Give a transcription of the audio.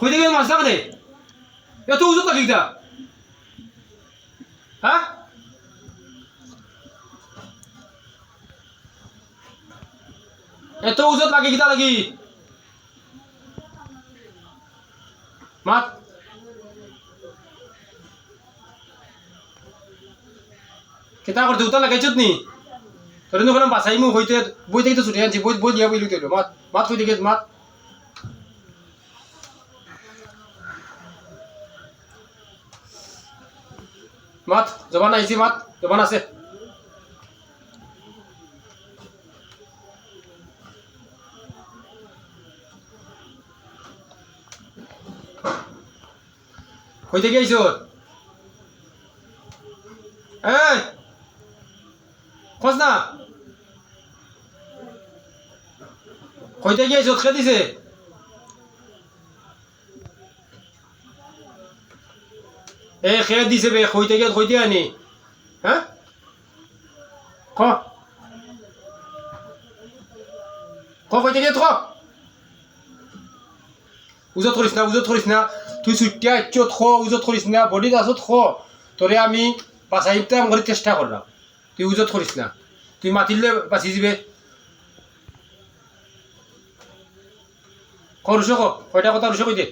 কইতে গিয়ে মাছ লাগে এত উজত লাগি তা হ্যাঁ এত উজত লাগে কিতা লাগি মাত কিতা করতে উতা লাগাইছত নি তোর ওখানে বাসাই মু হইতে বই থেকে তো ছুটি আনছি বই বই দিয়া বই লইতে মাত মাত কই দিকে মাত মাত জবান আইছি মাত জবান আছে কইতে গেছ এই খোঁজ না কইতে গেছ খেয়ে দিছে এ খেয়ে দিছে বে কইতে গিয়ে কইতে আনি হ্যাঁ ক কইতে গিয়ে ক উজত করিস না তুই ছুটিয়া ইচ্ছত খ উজত করিস না বডিত আসত খ তোরে আমি বাঁচাইতে আমার চেষ্টা করলাম তুই উজত করিস না তুই মাতিলে বাঁচি যাবে ক রুশো ক কয়টা কথা রুশো কই দে